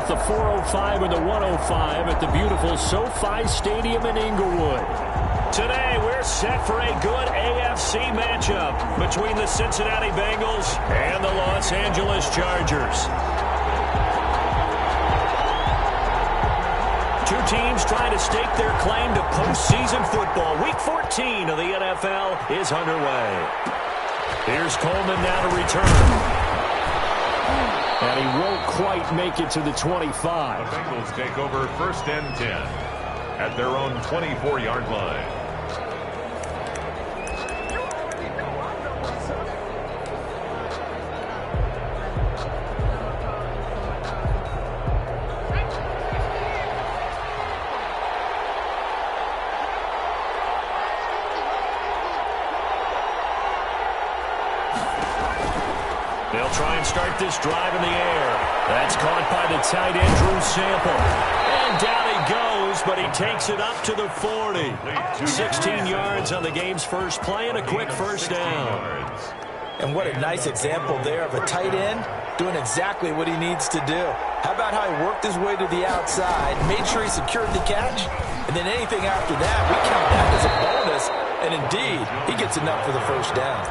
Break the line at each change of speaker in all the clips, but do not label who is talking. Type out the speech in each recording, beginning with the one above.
off the 405 and the 105 at the beautiful SoFi Stadium in Inglewood. Today, we're set for a good AFC matchup between the Cincinnati Bengals and the Los Angeles Chargers. Two teams trying to stake their claim to postseason football. Week 14 of the NFL is underway. Here's Coleman now to return. And he won't quite make it to the 25.
The Bengals take over 1st and 10 at their own 24-yard line.
They'll try and start this drive in the air. That's caught by the tight end, Drew Sample. And down he goes, but he takes it up to the 40. 16 yards on the game's first play and a quick first down.
And what a nice example there of a tight end doing exactly what he needs to do. How about how he worked his way to the outside, made sure he secured the catch, and then anything after that, we count that as a bonus. And indeed, he gets enough for the first down.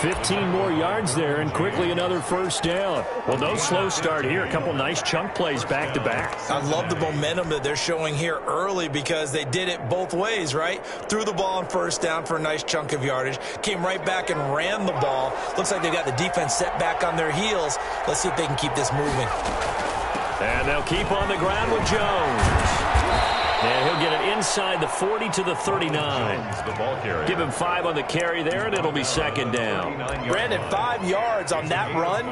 15 more yards there and quickly another first down. Well, no slow start here. A couple nice chunk plays back-to-back.
I love the momentum that they're showing here early because they did it both ways, right? Threw the ball on first down for a nice chunk of yardage. Came right back and ran the ball. Looks like they've got the defense set back on their heels. Let's see if they can keep this moving.
And they'll keep on the ground with Jones. And he'll get it inside the 40 to the 39.
The ball carrier.
Give him 5 on the carry there, and it'll be second down.
Brandon, 5 yards on that run.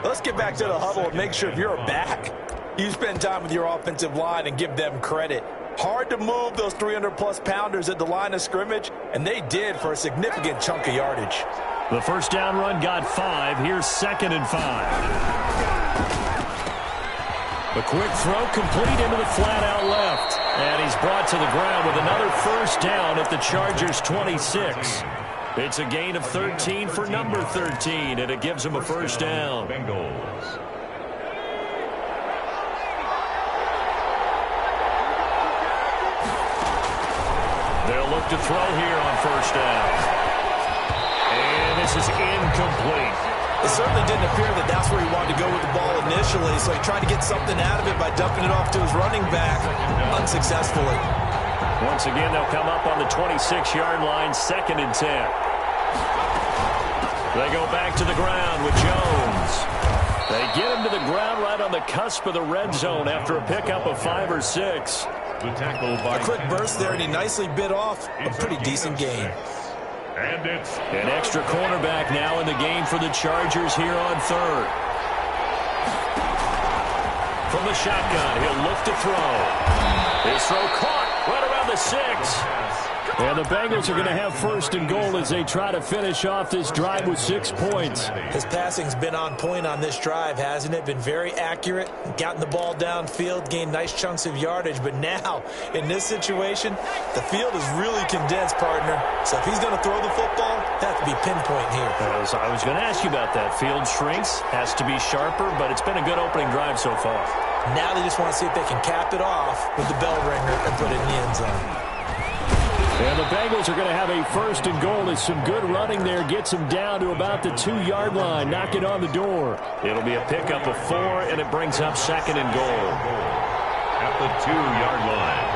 Let's get back to the huddle and make sure if you're a back, you spend time with your offensive line and give them credit. Hard to move those 300-plus pounders at the line of scrimmage, and they did for a significant chunk of yardage.
The first down run got 5. Here's 2nd and 5. A quick throw complete into the flat out left. And he's brought to the ground with another first down at the Chargers' 26. It's a gain of 13 for number 13, and it gives him a first down.
Bengals.
They'll look to throw here on first down. And this is incomplete.
It certainly didn't appear that that's where he wanted to go with the ball initially, so he tried to get something out of it by dumping it off to his running back unsuccessfully.
Once again, they'll come up on the 26-yard line, 2nd and 10. They go back to the ground with Jones. They get him to the ground right on the cusp of the red zone after a pickup of 5 or 6.
The tackle by
a quick burst there, and he nicely bit off a pretty decent gain.
And it's
an extra cornerback now in the game for the Chargers here on 3rd. From the shotgun, he'll look to throw. His throw caught right around the 6. And the Bengals are going to have 1st and goal as they try to finish off this drive with 6 points.
His passing's been on point on this drive, hasn't it? Been very accurate, gotten the ball downfield, gained nice chunks of yardage. But now, in this situation, the field is really condensed, partner. So if he's going to throw the football, that has to be pinpoint here.
I was going to ask you about that. Field shrinks, has to be sharper, but it's been a good opening drive so far.
Now they just want to see if they can cap it off with the bell ringer and put it in the end zone.
And the Bengals are going to have a 1st and goal as some good running there gets them down to about the 2-yard line, knocking on the door. It'll be a pickup of 4, and it brings up 2nd and goal.
At the 2-yard line.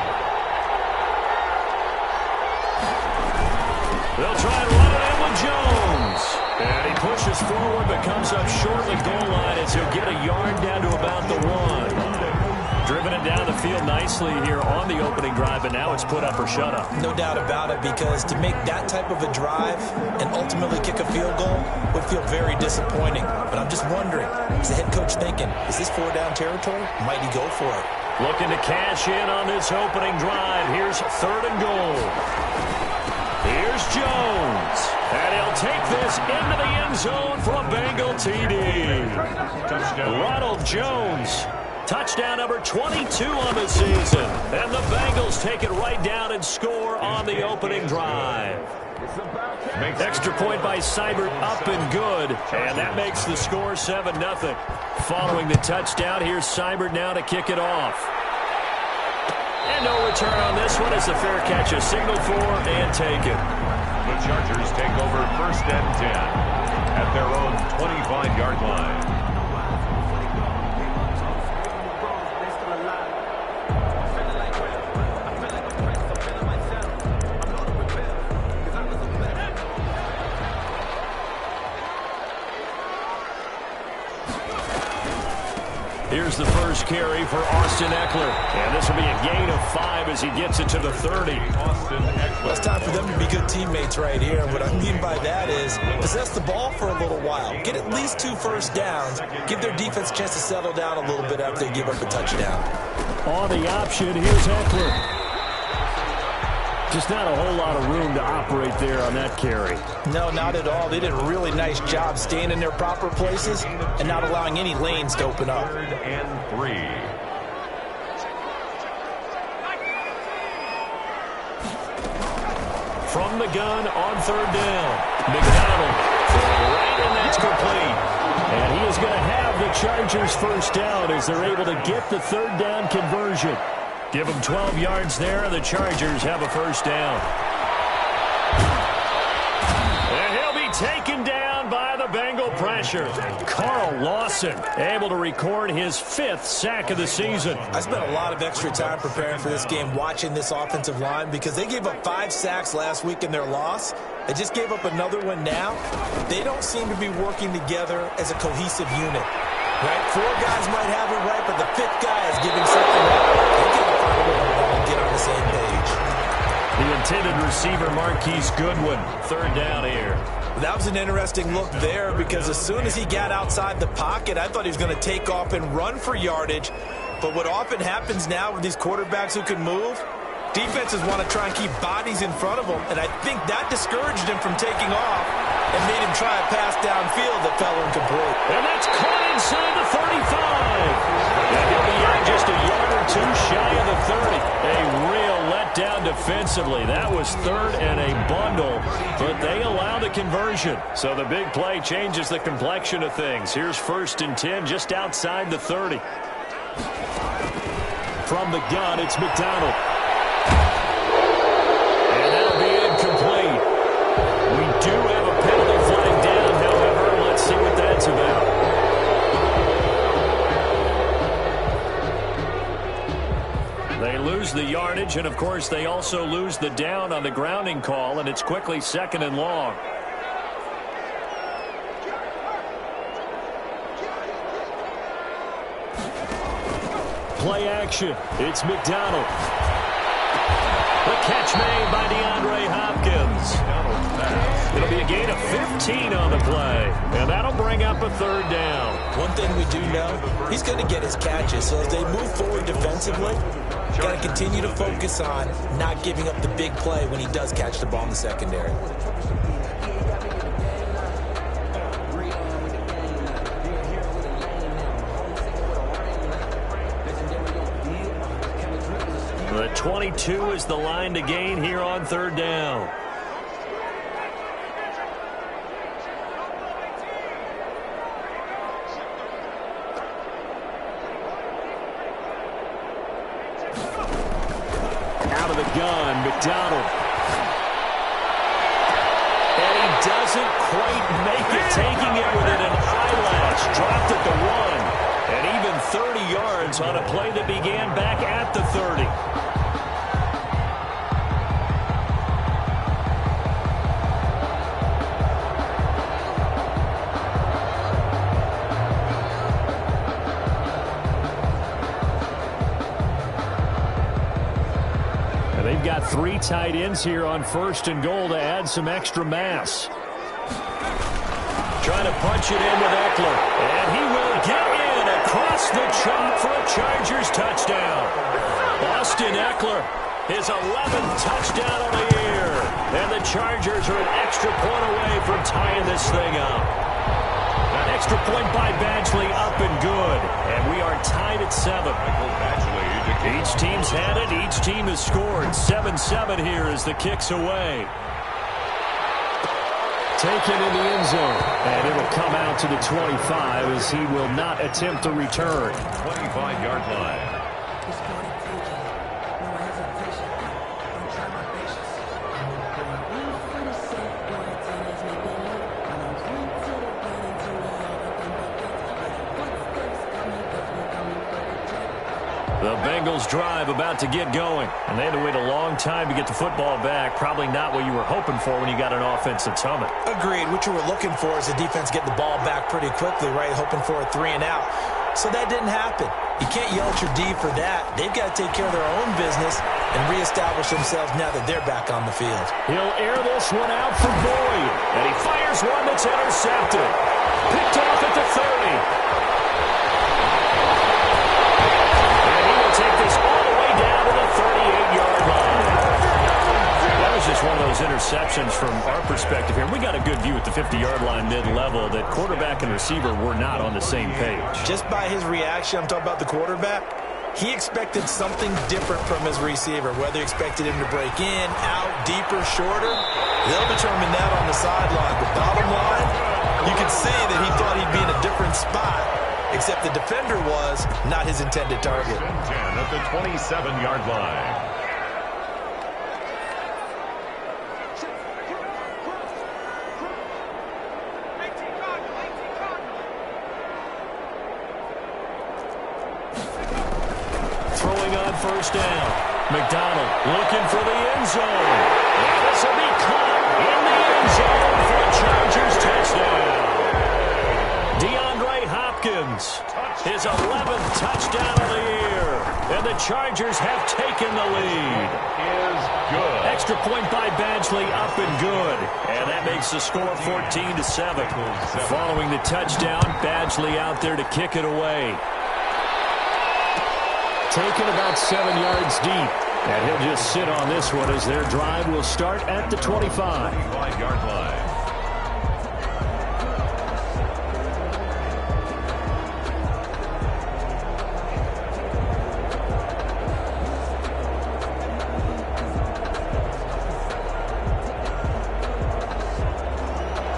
They'll try and run it in with Jones. And he pushes forward but comes up short at the goal line as he'll get a yard down to about the 1. Driven it down the field nicely here on the opening drive, but now it's put up or shut up.
No doubt about it, because to make that type of a drive and ultimately kick a field goal would feel very disappointing. But I'm just wondering, is the head coach thinking, is this 4-down territory? Might he go for it?
Looking to cash in on this opening drive. Here's 3rd and goal. Here's Jones. And he'll take this into the end zone for a Bengal TD. Ronald Jones. Touchdown number 22 on the season. And the Bengals take it right down and score on the opening drive. Extra point by Seibert, up and good. And that makes the score 7-0. Following the touchdown, here's Seibert now to kick it off. And no return on this one as the fair catch is signaled for and taken.
The Chargers take over 1st and 10 at their own 25-yard line.
Here's the first carry for Austin Eckler. And this will be a gain of 5 as he gets it to the 30.
Austin Eckler.
Well, it's time for them to be good teammates right here. And what I mean by that is possess the ball for a little while. Get at least 2 first downs. Give their defense a chance to settle down a little bit after they give up a touchdown.
On the option, here's Eckler. Just not a whole lot of room to operate there on that carry.
No, not at all. They did a really nice job staying in their proper places and not allowing any lanes to open up.
3rd and 3.
From the gun on 3rd down. McDonald. Right, and that's complete. And he is going to have the Chargers first down as they're able to get the 3rd down conversion. Give them 12 yards there, and the Chargers have a first down. And he'll be taken down by the Bengal pressure. Carl Lawson able to record his 5th sack of the season.
I spent a lot of extra time preparing for this game, watching this offensive line, because they gave up 5 sacks last week in their loss. They just gave up another one now. They don't seem to be working together as a cohesive unit. Right? 4 guys might have it right, but the 5th guy is giving something up. They got to find a way to get on the same page.
The intended receiver, Marquise Goodwin. 3rd down here.
That was an interesting look there because as soon as he got outside the pocket, I thought he was going to take off and run for yardage. But what often happens now with these quarterbacks who can move, defenses want to try and keep bodies in front of them, and I think that discouraged him from taking off and made him try a pass downfield that fell incomplete.
And that's caught inside the 35. And he'll be in just a yard or 2 shy of the 30. A real letdown defensively. That was 3rd and a bundle, but they allow the conversion. So the big play changes the complexion of things. Here's 1st and 10 just outside the 30. From the gun, it's McDonald. And that'll be incomplete. We do have a penalty flag down, however. Let's see what that's about. They lose the yardage, and, of course, they also lose the down on the grounding call, and it's quickly 2nd and long. Play action. It's McDonald. The catch made by DeAndre Hopkins. It'll be a gain of 15 on the play, and that'll bring up a 3rd down.
One thing we do know, he's going to get his catches. So as they move forward defensively, got to continue to focus on not giving up the big play when he does catch the ball in the secondary.
The 22 is the line to gain here on 3rd down. Out of the gun, McDonald. And he doesn't quite make it, taking it within an eyelash. Dropped at the 1. And even 30 yards on a play that began back at the 30. They've got 3 tight ends here on 1st and goal to add some extra mass. Trying to punch it in with Eckler. And he will get in across the chalk for a Chargers touchdown. Austin Eckler, his 11th touchdown on the year. And the Chargers are an extra point away from tying this thing up. An extra point by Badgley, up and good. And we are tied at 7. Each team's had it. Each team has scored. 7-7 here as the kick's away. Taken in the end zone. And it'll come out to the 25 as he will not attempt to return.
25-yard line.
The Bengals drive about to get going, and they had to wait a long time to get the football back. Probably not what you were hoping for when you got an offense that's humming.
Agreed. What you were looking for is the defense get the ball back pretty quickly, right? Hoping for a 3-and-out. So that didn't happen. You can't yell at your D for that. They've got to take care of their own business and reestablish themselves now that they're back on the field.
He'll air this one out for Boyd, and he fires one that's intercepted. Picked off at the 30. Take this all the way down to the 38-yard line. That was just one of those interceptions from our perspective here. We got a good view at the 50-yard line mid-level that quarterback and receiver were not on the same page.
Just by his reaction, I'm talking about the quarterback, he expected something different from his receiver, whether he expected him to break in, out, deeper, shorter. They'll determine that on the sideline. But bottom line, you can see that he thought he'd be in a different spot, except the defender was not his intended target.
10 at the 27-yard line.
Throwing on first down. McDonald looking for the end zone. And this will be caught in the end zone for a Chargers touchdown. His 11th touchdown of the year. And the Chargers have taken the lead.
Is good.
Extra point by Badgley, up and good. And that makes the score 14-7. Following the touchdown, Badgley out there to kick it away. Taken about 7 yards deep. And he'll just sit on this one as their drive will start at the 25.
25-yard line.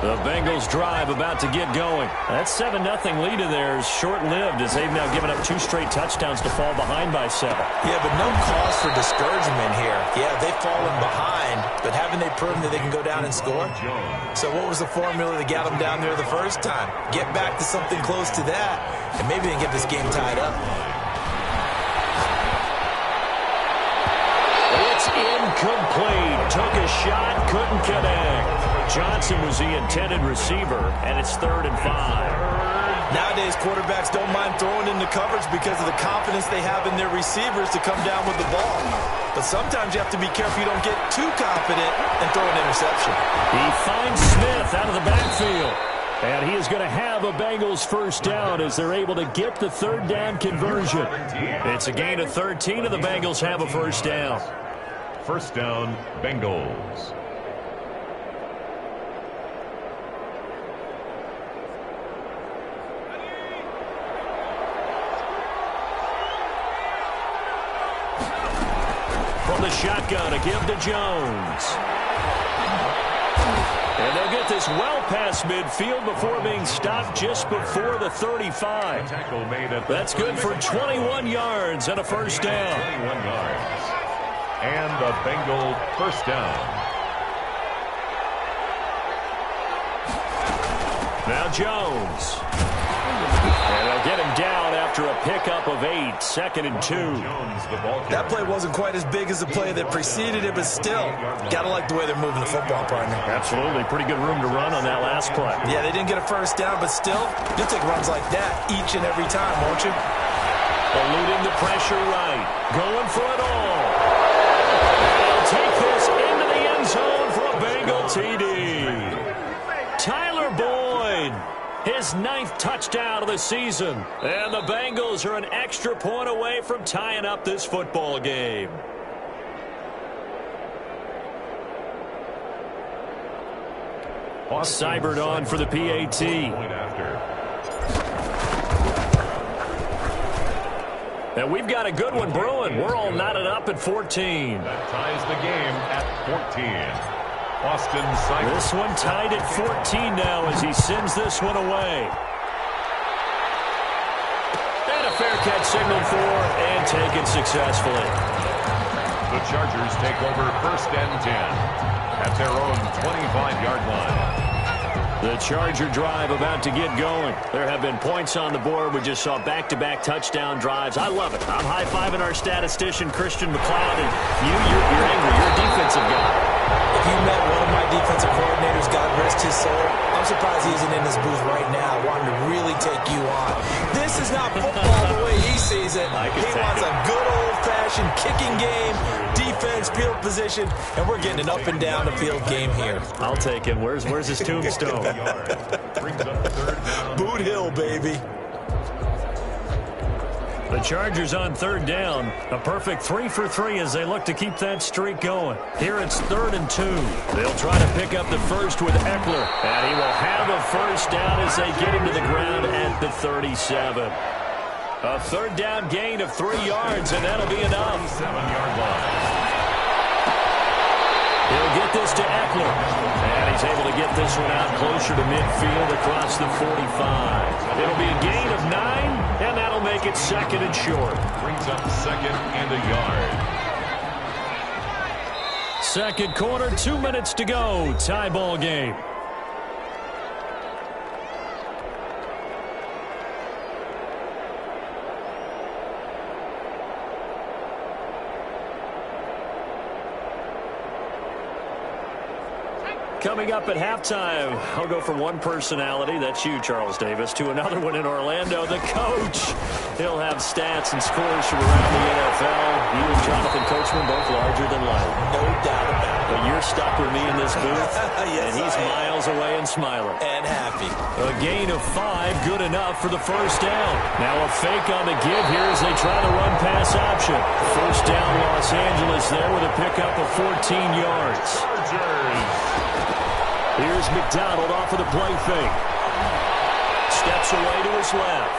The Bengals drive about to get going. That 7-0 lead of theirs short-lived as they've now given up 2 straight touchdowns to fall behind by 7.
Yeah, but no cause for discouragement here. Yeah, they've fallen behind, but haven't they proven that they can go down and score? So what was the formula that got them down there the first time? Get back to something close to that, and maybe they can get this game tied up.
It's incomplete. Took a shot, couldn't connect. Johnson was the intended receiver, and it's 3rd and 5.
Nowadays, quarterbacks don't mind throwing into coverage because of the confidence they have in their receivers to come down with the ball. But sometimes you have to be careful you don't get too confident and throw an interception.
He finds Smith out of the backfield. And he is going to have a Bengals first down as they're able to get the 3rd down conversion. It's a gain of 13, and the Bengals have a first down.
First down, Bengals.
From the shotgun, a give to Jones. And they'll get this well past midfield before being stopped just before the 35. That's good for 21 yards and a first down.
21 yards. And the Bengal first down.
Now Jones. And they'll get him down after a pickup of 8, 2nd and 2.
That play wasn't quite as big as the play that preceded it, but still, gotta like the way they're moving the football, partner.
Absolutely. Pretty good room to run on that last play.
Yeah, they didn't get a first down, but still, you'll take runs like that each and every time, won't you?
Eluding the pressure right. Going for it all. They'll take this into the end zone for a Bengal TD. Tyler Boyd. His 9th touchdown of the season. And the Bengals are an extra point away from tying up this football game. Cybert on for the PAT. And we've got a good one brewing. We're all knotted up at 14.
That ties the game at 14. Austin Seibert.
This one tied at 14 now as he sends this one away. And a fair catch signaled for and taken successfully.
The Chargers take over 1st and 10 at their own 25-yard line.
The Charger drive about to get going. There have been points on the board. We just saw back-to-back touchdown drives. I love it. I'm high-fiving our statistician, Christian McLeod, and you're angry. You're a defensive guy.
If you met one of my defensive coordinators, God rest his soul, I'm surprised he isn't in this booth right now wanting to really take you on. This is not football the way he sees it. He wants a good old-fashioned kicking game, defense, field position, and we're getting an up-and-down-the-field game here.
I'll take him. Where's his tombstone?
Boot Hill, baby.
The Chargers on 3rd down. A perfect 3 for 3 as they look to keep that streak going. Here it's 3rd and 2. They'll try to pick up the first with Eckler. And he will have a first down as they get him to the ground at the 37. A 3rd down gain of 3 yards, and that'll be enough.
7-yard line.
He'll get this to Eckler. And he's able to get this one out closer to midfield across the 45. It'll be a gain of 9, and that'll make it 2nd and short.
Brings up 2nd and a yard.
Second quarter, 2 minutes to go. Tie ball game. Coming up at halftime, I'll go from one personality, that's you, Charles Davis, to another one in Orlando, the coach. He'll have stats and scores from around the NFL. You and Jonathan Coachman both larger than life.
No doubt about it.
But you're stuck with me in this booth,
Yes,
and he's miles away and smiling.
And happy.
A gain of 5, good enough for the first down. Now a fake on the give here as they try the run-pass option. First down, Los Angeles there with a pickup of 14 yards. Here's McDonald off of the play fake. Steps away to his left.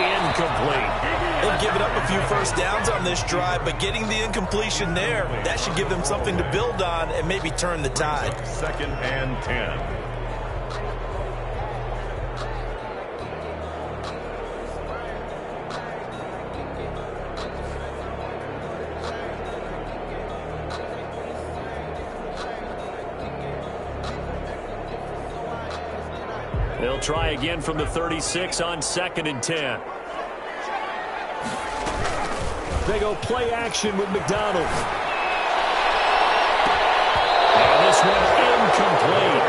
Incomplete.
They've given up a few first downs on this drive, but getting the incompletion there, that should give them something to build on and maybe turn the tide.
2nd and 10.
They'll try again from the 36 on 2nd and 10. They go play action with McDonald. And this one incomplete.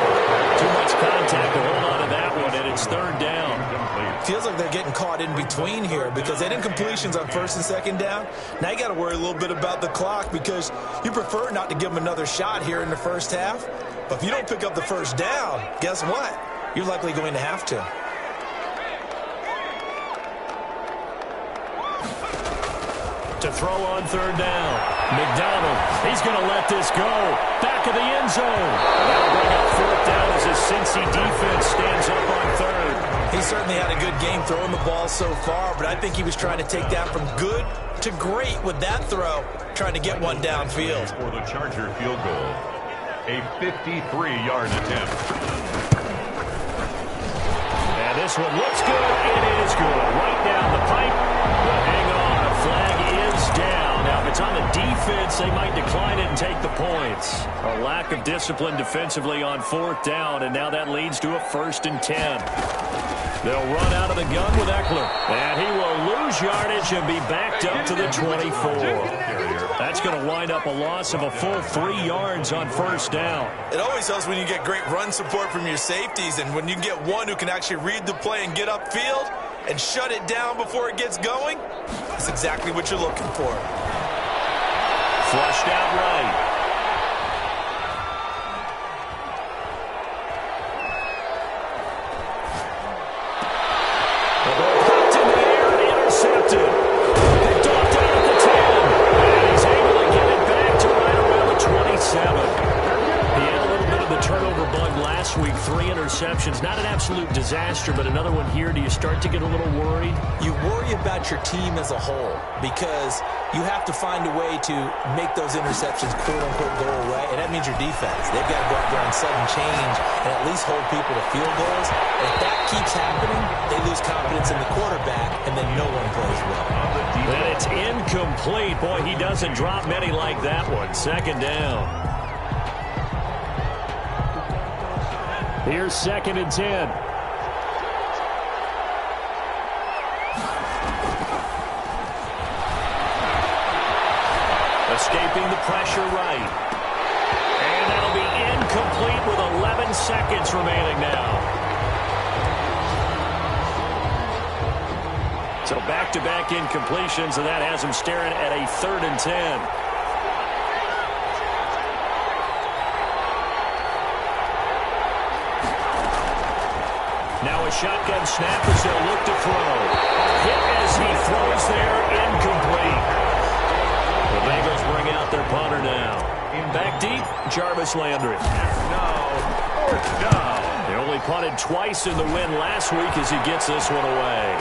Too much contact to hold on to that one, and it's 3rd down.
Feels like they're getting caught in between here because that incompletion's on 1st and 2nd down. Now you got to worry a little bit about the clock because you prefer not to give them another shot here in the first half. But if you don't pick up the first down, guess what? You're likely going to have to.
To throw on 3rd down. McDonald, he's going to let this go. Back of the end zone. That'll bring up 4th down as his Cincy defense stands up on 3rd.
He certainly had a good game throwing the ball so far, but I think he was trying to take that from good to great with that throw, trying to get one downfield.
For the Charger field goal, a 53-yard attempt.
And this one looks good. It is good. Right down the pipe. But hang on. A flag is down. Now, if it's on the defense, they might decline it and take the points. A lack of discipline defensively on 4th down, and now that leads to a 1st and 10. They'll run out of the gun with Eckler. And he will lose yardage and be backed up to the 24. That's going to wind up a loss of a full 3 yards on 1st down.
It always helps when you get great run support from your safeties, and when you get one who can actually read the play and get upfield and shut it down before it gets going, that's exactly what you're looking for.
Flushed out right. The ball popped in the air and intercepted. Picked off down at the 10. And he's able to get it back to right around the 27. He had a little bit of the turnover bug last week. 3 interceptions. Not an absolute disaster, but another one here. Do you start to get a little worried?
You worry about your team as a whole because you have to find a way to make those interceptions quote-unquote go away, and that means your defense. They've got to go out there and sudden change and at least hold people to field goals. And if that keeps happening, they lose confidence in the quarterback, and then no one plays well.
And it's incomplete. Boy, he doesn't drop many like that one. Second down. Here's 2nd and 10. Escaping the pressure right. And that'll be incomplete with 11 seconds remaining now. So back-to-back incompletions, and that has him staring at a 3rd and 10. Now a shotgun snap as they'll look to throw. Hit as he throws there, incomplete. The Bengals bring out their punter now. Back deep, Jarvis Landry.
Now, 4th down.
They only punted twice in the win last week as he gets this one away.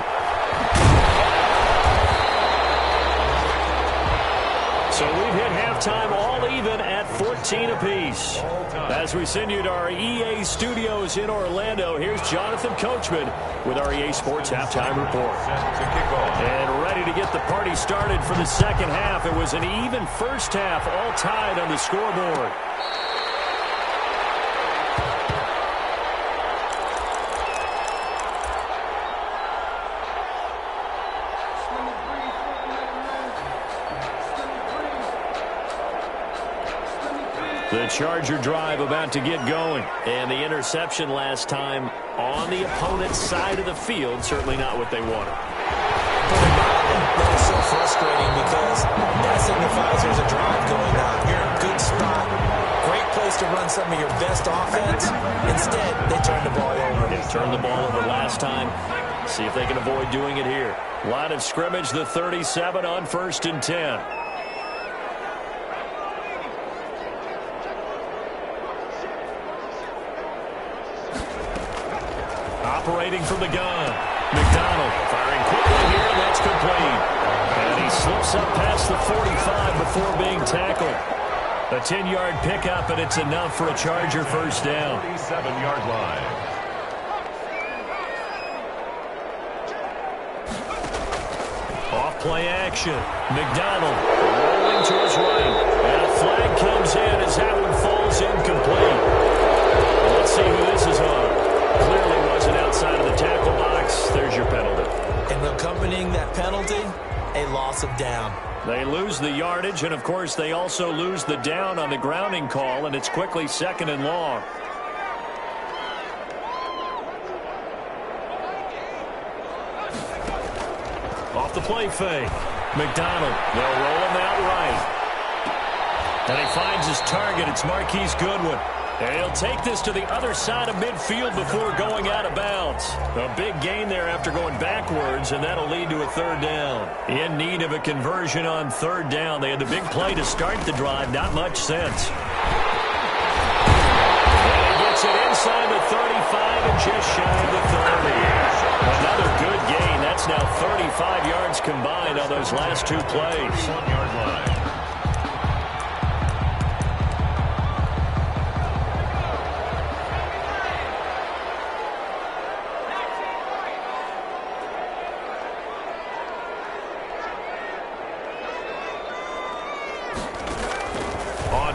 So we've hit halftime all even at 14 apiece. As we send you to our EA studios in Orlando, here's Jonathan Coachman with our EA Sports Halftime Report. And ready to get the party started for the second half. It was an even first half, all tied on the scoreboard. The Charger drive about to get going. And the interception last time on the opponent's side of the field, certainly not what they wanted.
That is so frustrating because that signifies there's a drive going on. You're in a good spot. Great place to run some of your best offense. Instead, they turn the ball over.
They turned the ball over last time. See if they can avoid doing it here. Line of scrimmage, the 37 on 1st and 10. Operating from the gun. McDonald firing quickly here, and that's complete. And he slips up past the 45 before being tackled. A 10-yard pickup, and it's enough for a Charger first down.
37-yard line.
Off play action. McDonald rolling to his right. And a flag comes in as that one falls incomplete. Well, let's see who this is on. Clearly wasn't outside of the tackle box. There's your penalty.
And accompanying that penalty, a loss of down.
They lose the yardage, and, of course, they also lose the down on the grounding call, and it's quickly 2nd and long. Off the play fake. McDonald, they'll roll him out right. And he finds his target. It's Marquise Goodwin. And he'll take this to the other side of midfield before going out of bounds. A big gain there after going backwards, and that'll lead to a 3rd down. In need of a conversion on 3rd down. They had the big play to start the drive. Not much sense. And he gets it inside the 35 and just shy of the 30. Another good gain. That's now 35 yards combined on those last 2 plays.
1-yard line.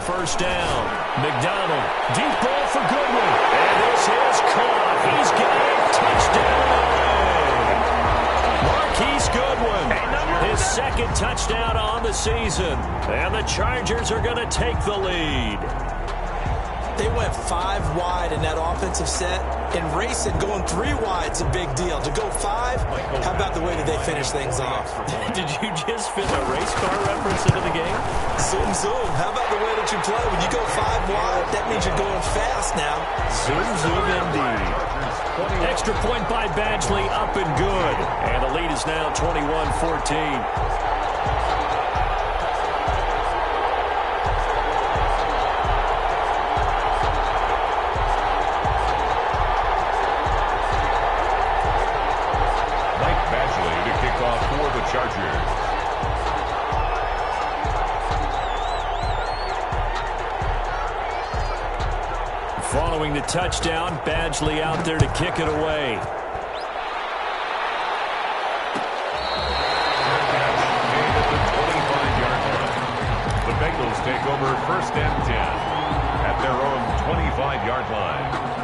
First down. McDonald. Deep ball for Goodwin. And this is caught. He's got it. Touchdown. Marquise Goodwin. His 2nd touchdown on the season. And the Chargers are going to take the lead.
They went 5 wide in that offensive set. In racing, going 3 wide's a big deal. To go 5, how about the way that they finish things off?
Did you just fit a race car reference into the game?
Zoom, zoom. How about the way that you play? When you go 5 wide, that means you're going fast now.
Zoom, zoom indeed. Extra point by Badgley, up and good. And the lead is now 21-14. following the touchdown. Badgley out there to kick it away.
The Bengals take over 1st and 10 at their own 25-yard line.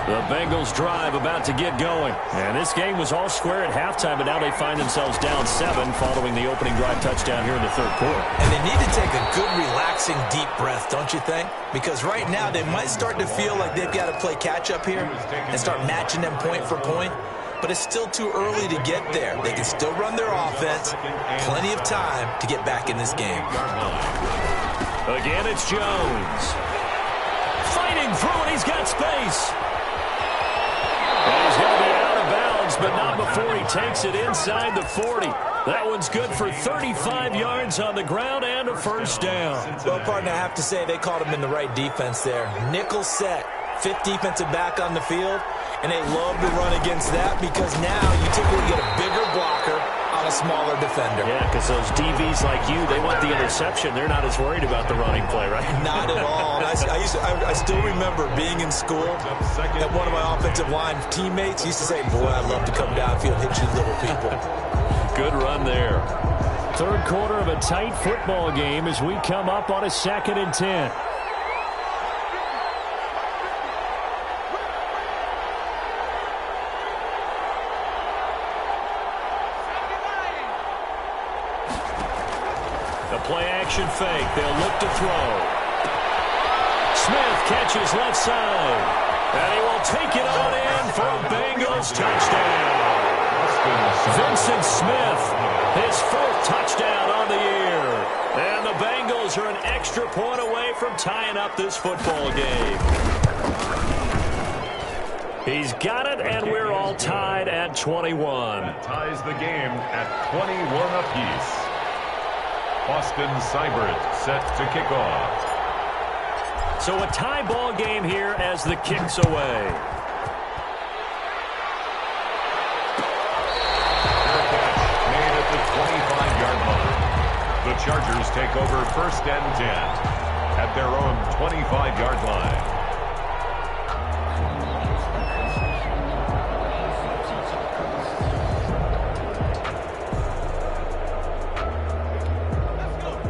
The Bengals drive about to get going. And this game was all square at halftime, but now they find themselves down 7 following the opening drive touchdown here in the 3rd quarter.
And they need to take a good, relaxing, deep breath, don't you think? Because right now they might start to feel like they've got to play catch-up here and start matching them point for point. But it's still too early to get there. They can still run their offense. Plenty of time to get back in this game.
Again, it's Jones. Fighting through, and he's got space. And he's going to be out of bounds, but not before he takes it inside the 40. That one's good for 35 yards on the ground and a 1st down.
Well, partner, I have to say they called him in the right defense there. Nickel set, 5th defensive back on the field. And they love to run against that because now you typically get a bigger blocker on a smaller defender.
Yeah, because those DVs like you, they want the interception. They're not as worried about the running play, right?
Not at all. I still remember being in school that one of my offensive line teammates used to say, boy, I'd love to come downfield and hit you little people.
Good run there. 3rd quarter of a tight football game as we come up on a 2nd and 10. Play-action fake. They'll look to throw. Smith catches left side. And he will take it on in for a Bengals touchdown. Vincent Smith, his 4th touchdown on the year. And the Bengals are an extra point away from tying up this football game. He's got it, and we're all tied at 21.
That ties the game at 21 apiece. Austin Seibert set to kick off.
So a tie ball game here as the kick's away.
Fair catch made at the 25-yard line. The Chargers take over 1st and 10 at their own 25-yard line.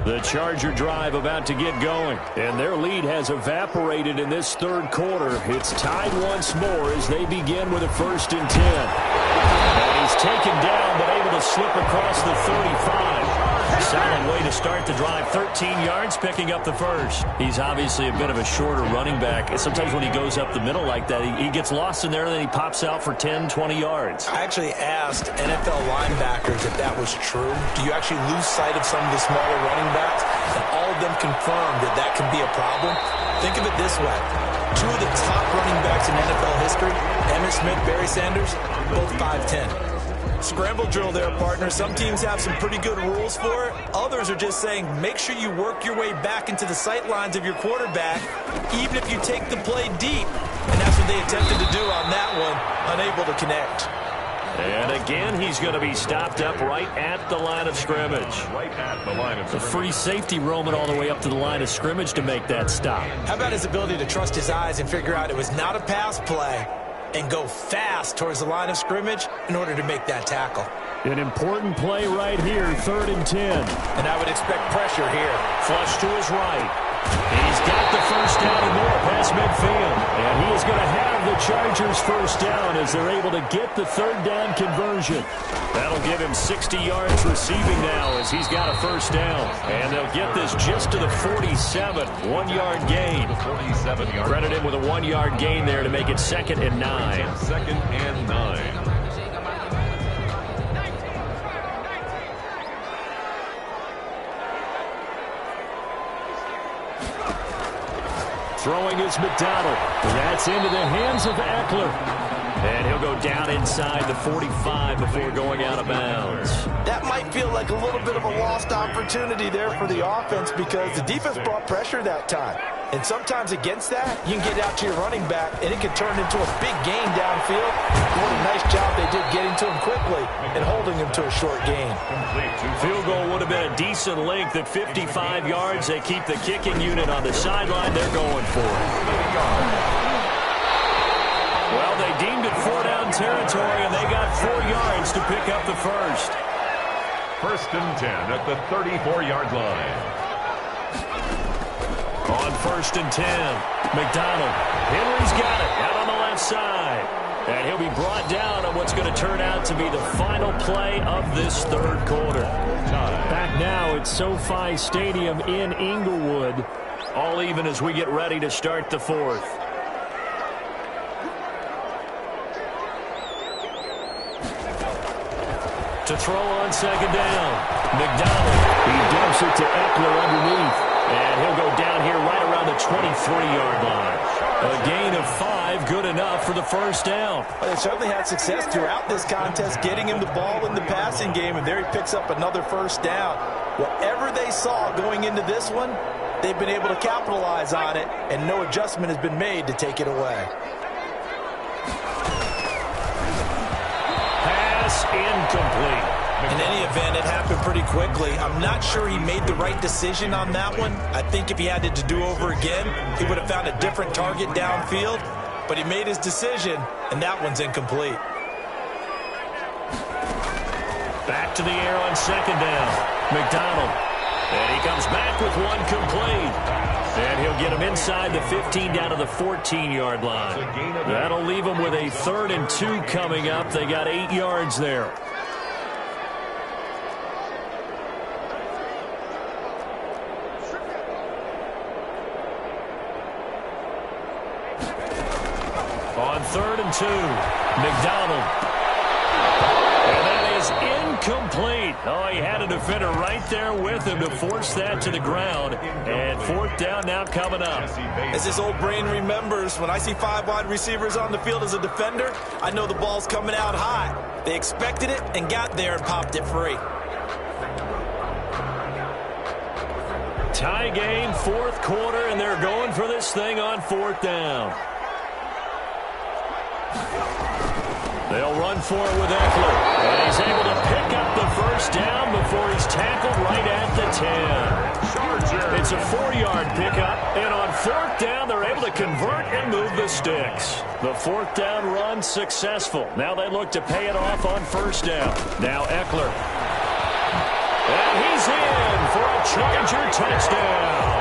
The Charger drive about to get going, and their lead has evaporated in this 3rd quarter. It's tied once more as they begin with a 1st and 10. And he's taken down but able to slip across the 35. Solid way to start the drive. 13 yards, picking up the 1st. He's obviously a bit of a shorter running back. Sometimes when he goes up the middle like that, he gets lost in there, and then he pops out for 10, 20 yards.
I actually asked NFL linebackers if that was true. Do you actually lose sight of some of the smaller running backs? And all of them confirmed that that can be a problem. Think of it this way. 2 of the top running backs in NFL history, Emmitt Smith, Barry Sanders, both 5'10". Scramble drill there, partner. Some teams have some pretty good rules for it. Others are just saying make sure you work your way back into the sight lines of your quarterback, even if you take the play deep. And that's what they attempted to do on that one, unable to connect.
And again, he's going to be stopped up right at the line of scrimmage.
Right at the line of scrimmage.
The free safety roaming all the way up to the line of scrimmage to make that stop.
How about his ability to trust his eyes and figure out it was not a pass play and go fast towards the line of scrimmage in order to make that tackle.
An important play right here, 3rd and 10.
And I would expect pressure here.
Flush to his right. He's got the 1st down and more past midfield. And he is going to have the Chargers 1st down as they're able to get the 3rd down conversion. That'll give him 60 yards receiving now as he's got a 1st down. And they'll get this just to the 47, 1-yard gain.
47-yard.
Credit him with a 1-yard gain there to make it 2nd and 9.
2nd and 9.
Throwing is McDonald. That's into the hands of Eckler. And he'll go down inside the 45 before going out of bounds.
That might feel like a little bit of a lost opportunity there for the offense because the defense brought pressure that time. And sometimes against that, you can get out to your running back, and it can turn into a big gain downfield. What a nice job they did getting to him quickly and holding him to a short gain.
Field goal would have been a decent decent length at 55 yards. They keep the kicking unit on the sideline. They're going for it. Well, they deemed it 4-down territory, and they got 4 yards to pick up the first.
1st and 10 at the 34-yard line.
On 1st and 10, McDonald. Henry's got it out on the left side. And he'll be brought down on what's going to turn out to be the final play of this 3rd quarter. Back now at SoFi Stadium in Inglewood. All even as we get ready to start the 4th. To throw on 2nd down. McDonald. He dumps it to Eckler underneath. And he'll go down here right around the 23-yard line. A gain of 5, good enough for the 1st down.
Well, they certainly had success throughout this contest, getting him the ball in the passing game, and there he picks up another 1st down. Whatever they saw going into this one, they've been able to capitalize on it, and no adjustment has been made to take it away.
Pass incomplete.
In any event, it happened pretty quickly. I'm not sure he made the right decision on that one. I think if he had it to do over again, he would have found a different target downfield. But he made his decision, and that one's incomplete.
Back to the air on 2nd down. McDonald. And he comes back with one complete. And he'll get him inside the 15 down to the 14-yard line. That'll leave him with a 3rd and 2 coming up. They got 8 yards there. On 3rd and 2, McDonald. And that is incomplete. Oh, he had a defender right there with him to force that to the ground. And 4th down now coming up.
As his old brain remembers, when I see 5 wide receivers on the field as a defender, I know the ball's coming out high. They expected it and got there and popped it free.
Tie game, 4th quarter, and they're going for this thing on 4th down. They'll run for it with Eckler. And he's able to pick up the 1st down before he's tackled right at the 10. It's a 4-yard pickup, and on 4th down, they're able to convert and move the sticks. The 4th down run successful. Now they look to pay it off on 1st down. Now Eckler. And he's in for a Charger touchdown.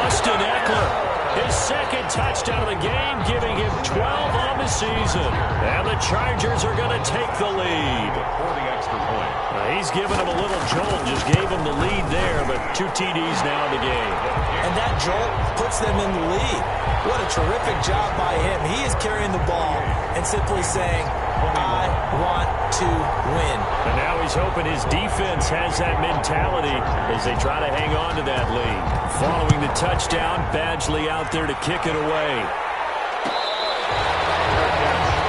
Austin Eckler. His 2nd touchdown of the game, giving him 12 on the season. And the Chargers are going to take the lead.
For the extra point.
He's given him a little jolt, just gave him the lead there, but 2 TDs now in the game.
And that jolt puts them in the lead. What a terrific job by him. He is carrying the ball and simply saying, I want to win.
And now he's hoping his defense has that mentality as they try to hang on to that lead. Following the touchdown, Badgley out there to kick it away.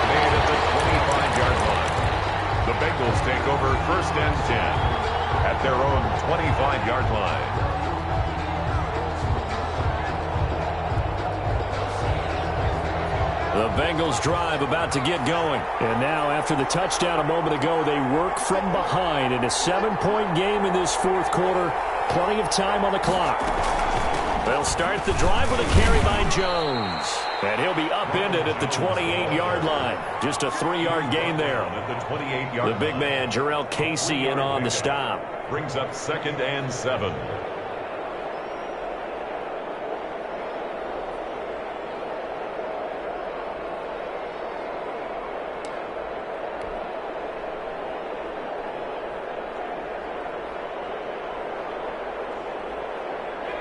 Made at the 25-yard line. The Bengals take over 1st and 10 at their own 25-yard line.
The Bengals drive about to get going. And now, after the touchdown a moment ago, they work from behind in a 7-point game in this 4th quarter. Plenty of time on the clock. They'll start the drive with a carry by Jones. And he'll be upended at the 28-yard line. Just a 3-yard gain there. The big man, Jarrell Casey, in on the stop.
Brings up 2nd and 7.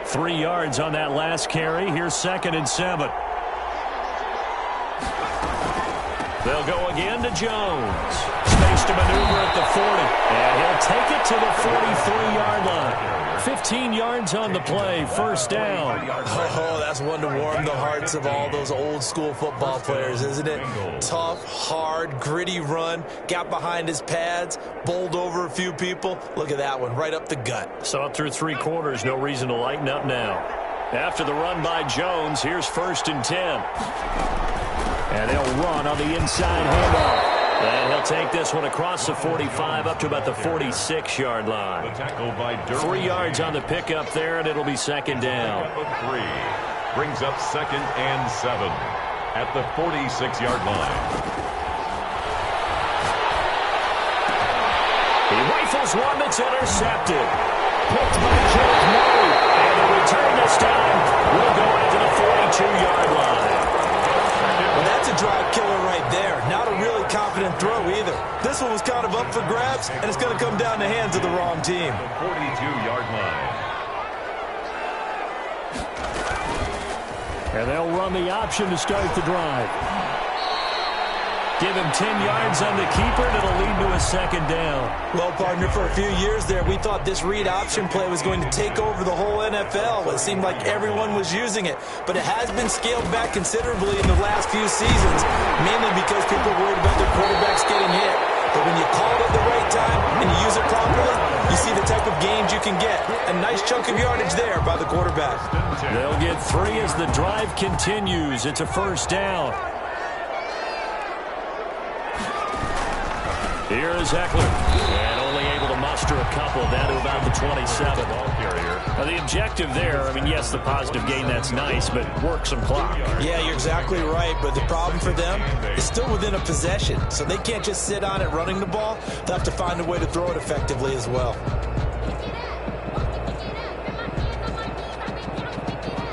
Three yards on that last carry. Here's 2nd and 7. They'll go again to Jones. Space to maneuver at the 40. And he'll take it to the 43-yard line. 15 yards on the play. 1st down.
Oh, that's one to warm the hearts of all those old school football players, isn't it? Tough, hard, gritty run. Got behind his pads. Bowled over a few people. Look at that one, right up the gut.
Saw it through 3 quarters. No reason to lighten up now. After the run by Jones, here's 1st and 10. And they'll run on the inside handoff. And he'll take this one across the 45 up to about the 46-yard line. 3 yards on the pickup there, and it'll be second down.
3 brings up 2nd and 7 at the 46-yard line.
He rifles one that's intercepted. Picked by George Murray. And the return this time will go out to the 42-yard line.
Well, that's a drive killer right there. Not a really confident throw either. This one was kind of up for grabs, and it's going to come down the hands of the wrong team.
The 42-yard line.
And they'll run the option to start the drive. Give him 10 yards on the keeper, and it'll lead to a second down.
Well, partner, for a few years there, we thought this read option play was going to take over the whole NFL. It seemed like everyone was using it, but it has been scaled back considerably in the last few seasons, mainly because people are worried about their quarterbacks getting hit. But when you call it at the right time and you use it properly, you see the type of gains you can get. A nice chunk of yardage there by the quarterback.
They'll get 3 as the drive continues. It's a first down. Here's Eckler, and only able to muster a couple down to about the 27.
Ball carrier.
Now the objective there, I mean, yes, the positive gain, that's nice, but work some clock.
Yeah, you're exactly right, but the problem for them is still within a possession, so they can't just sit on it running the ball. They'll have to find a way to throw it effectively as well.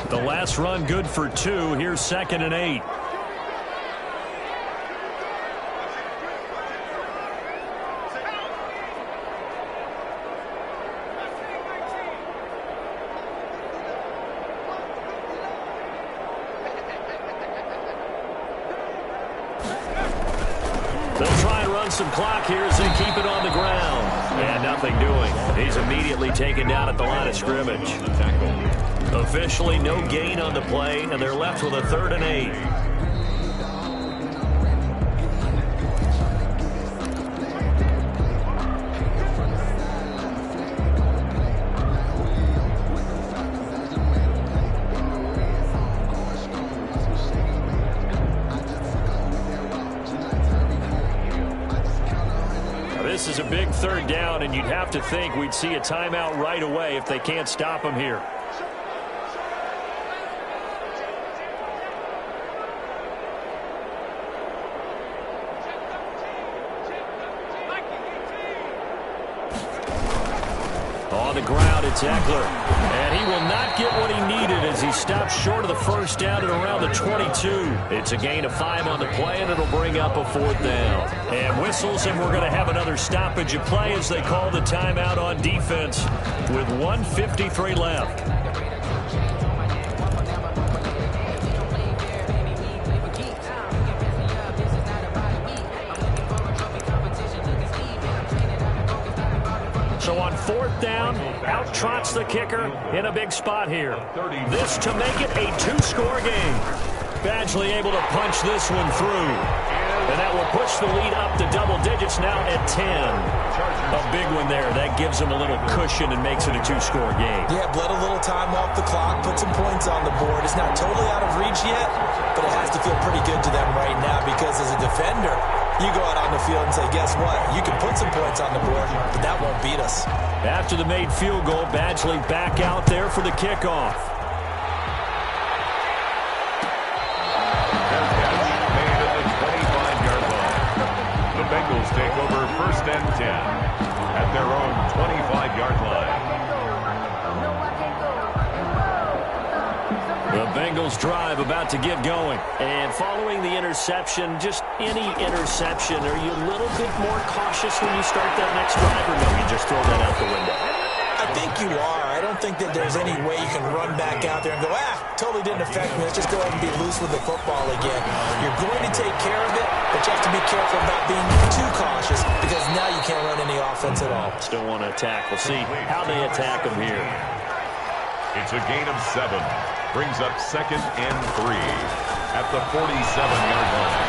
The last run good for 2. Here's 2nd and 8. Some clock here as they keep it on the ground. And nothing doing. He's immediately taken down at the line of scrimmage. Officially no gain on the play, and they're left with a 3rd and 8. This is a big 3rd down, and you'd have to think we'd see a timeout right away if they can't stop him here. On the ground, it's Eckler. And he will not get what he needed as he stops short of the first down at around the 22. It's a gain of 5 on the play, and it'll bring up a 4th down. And whistles, and we're going to have another stoppage of play as they call the timeout on defense with 1:53 left. So on 4th down, out trots the kicker in a big spot here. This to make it a 2-score game. Badgley able to punch this one through. And that will push the lead up to double digits now at 10. A big one there. That gives them a little cushion and makes it a 2-score game.
Yeah, bled a little time off the clock, put some points on the board. It's not totally out of reach yet, but it has to feel pretty good to them right now because as a defender, you go out on the field and say, guess what? You can put some points on the board, but that won't beat us.
After the made field goal, Badgley back out there for the kickoff.
The Bengals take over 1st and 10 at their own 25-yard line.
The Bengals drive about to get going. And following the interception, just any interception, are you a little bit more cautious when you start that next drive, or no, you just throw that out the window?
I think you are. I don't think that there's any way you can run back out there and go, totally didn't affect me. Let's just go ahead and be loose with the football again. You're going to take care of it, but you have to be careful about being too cautious because now you can't run any offense at all.
Still want to attack. We'll see how they attack them here.
It's a gain of 7. Brings up 2nd and 3 at the 47-yard line.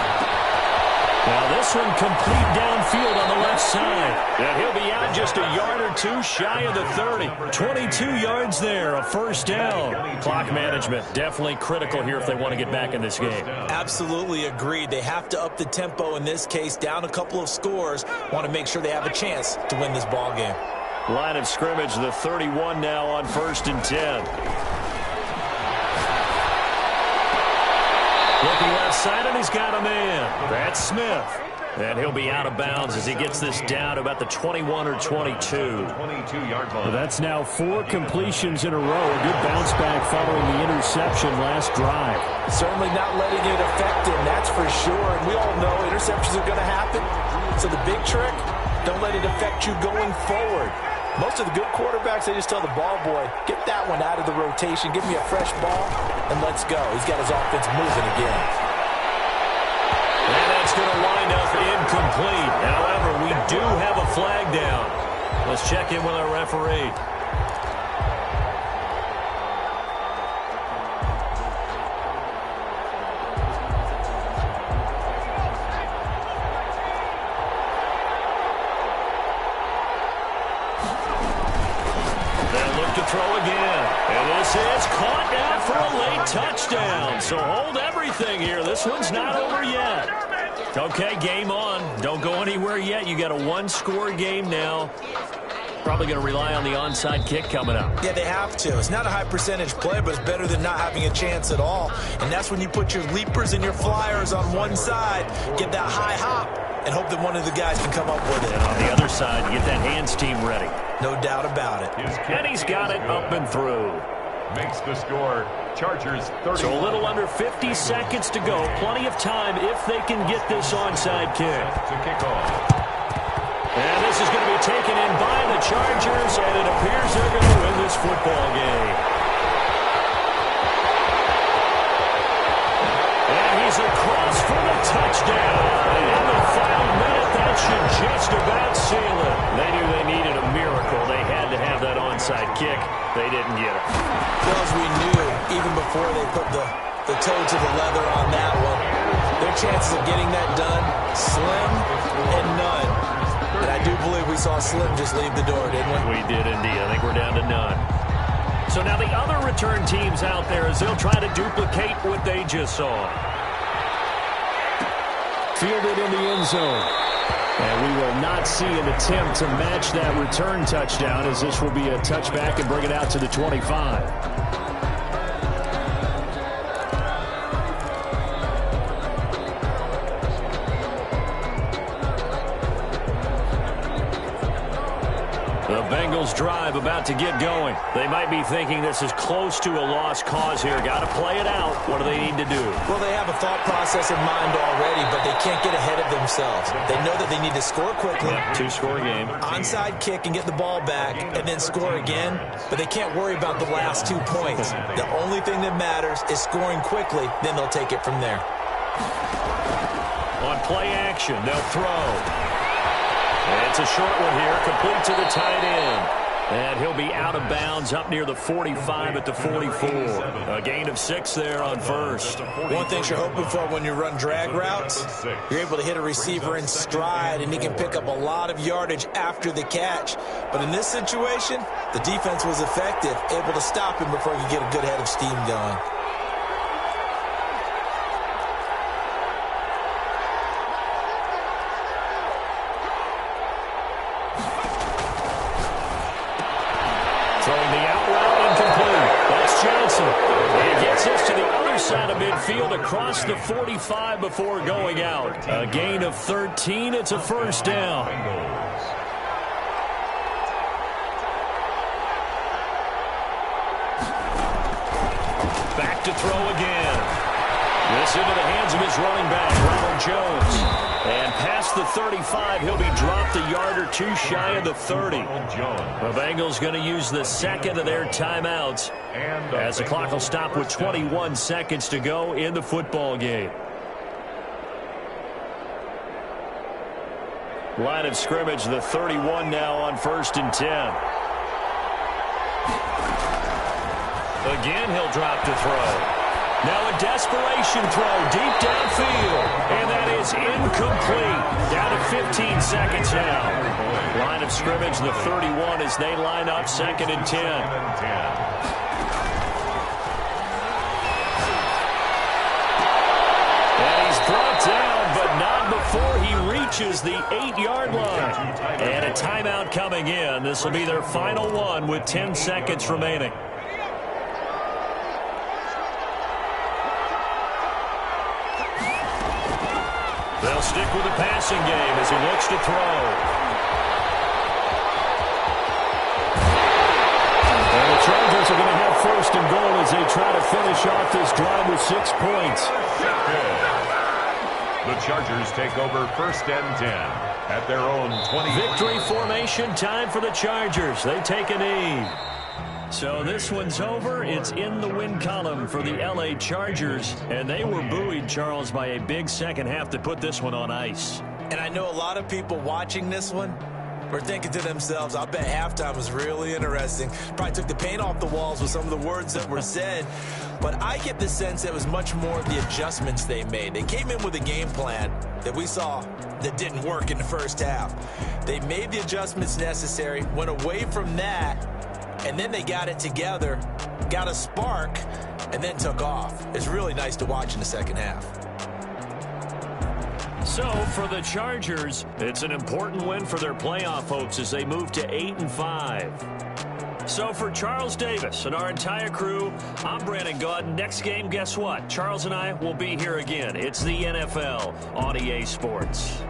Now this one complete downfield on the left side. And he'll be out just a yard or two shy of the 30. 22 yards there, a first down. Clock management definitely critical here if they want to get back in this game.
Absolutely agreed. They have to up the tempo in this case, down a couple of scores. Want to make sure they have a chance to win this ball game.
Line of scrimmage, the 31 now on 1st and 10. Looking left side, and he's got a man. That's Smith. And he'll be out of bounds as he gets this down to about the 21 or 22.
22-yard line.
That's now 4 completions in a row. A good bounce back following the interception last drive.
Certainly not letting it affect him, that's for sure. And we all know interceptions are going to happen. So the big trick, don't let it affect you going forward. Most of the good quarterbacks, they just tell the ball boy, get that one out of the rotation, give me a fresh ball, and let's go. He's got his offense moving again.
And that's going to wind up incomplete. However, we do have a flag down. Let's check in with our referee. Throw again. And this is caught now for a late touchdown. So hold everything here. This one's not over yet. Okay, game on. Don't go anywhere yet. You got a one-score game now. Probably going to rely on the onside kick coming up.
Yeah, they have to. It's not a high percentage play, but it's better than not having a chance at all. And that's when you put your leapers and your flyers on one side, get that high hop, and hope that one of the guys can come up with it.
And on the other side, get that hands team ready.
No doubt about it.
And he's got it up and through.
Makes the score Chargers 30.
So a little under 50 seconds to go. Plenty of time if they can get this onside kick.
To kick off.
And this is going to be taken in by the Chargers, and it appears they're going to win this football game. And he's across for the touchdown. And in the final minute, that should just about seal it. They knew they needed a miracle. They had to have that onside kick. They didn't get it.
Well, as we knew, even before they put the toe to the leather on that one, their chances of getting that done, slim and none. And I do believe we saw Slim just leave the door, didn't we?
We did indeed. I think we're down to none. So now the other return teams out there as they'll try to duplicate what they just saw. Fielded in the end zone. And we will not see an attempt to match that return touchdown as this will be a touchback and bring it out to the 25. The Bengals drive about to get going. They might be thinking this is close to a lost cause here. Got to play it out. What do they need to do?
Well, they have a thought process in mind already, but they can't get ahead of themselves. They know that they need to score quickly.
Yep, 2-score game.
Onside kick and get the ball back and then score again, but they can't worry about the last 2 points. The only thing that matters is scoring quickly, then they'll take it from there.
On play action, they'll throw. And it's a short one here, complete to the tight end. And he'll be out of bounds up near the 45 at the 44. A gain of 6 there on first.
One thing you're hoping for when you run drag routes, you're able to hit a receiver in stride, and he can pick up a lot of yardage after the catch. But in this situation, the defense was effective, able to stop him before he could get a good head of steam going.
Throwing the out route incomplete. That's Johnson. He gets us to the other side of midfield across the 45 before going out. A gain of 13. It's a first down. Back to throw again. This into the hands of his running back, Ronald Jones. And past the 35, he'll be dropped a yard or two shy of the 30. The Bengals going to use the second of their timeouts as the clock will stop with 21 seconds to go in the football game. Line of scrimmage, the 31 now on 1st and 10. Again, he'll drop to throw. Now a desperation throw deep downfield, and that is incomplete. Down to 15 seconds now. Line of scrimmage, the 31 as they line up 2nd and 10. And he's brought down, but not before he reaches the 8-yard line. And a timeout coming in. This will be their final one with 10 seconds remaining. They'll stick with the passing game as he looks to throw. And the Chargers are going to have 1st and goal as they try to finish off this drive with 6 points.
The Chargers take over 1st and 10 at their own 20.
Victory formation time for the Chargers. They take a knee. So this one's over. It's in the win column for the L.A. Chargers. And they were buoyed, Charles, by a big second half to put this one on ice.
And I know a lot of people watching this one were thinking to themselves, I bet halftime was really interesting. Probably took the paint off the walls with some of the words that were said. But I get the sense it was much more of the adjustments they made. They came in with a game plan that we saw that didn't work in the first half. They made the adjustments necessary, went away from that, and then they got it together, got a spark, and then took off. It's really nice to watch in the second half.
So for the Chargers, it's an important win for their playoff hopes as they move to 8-5. So for Charles Davis and our entire crew, I'm Brandon Gaudin. Next game, guess what? Charles and I will be here again. It's the NFL on EA Sports.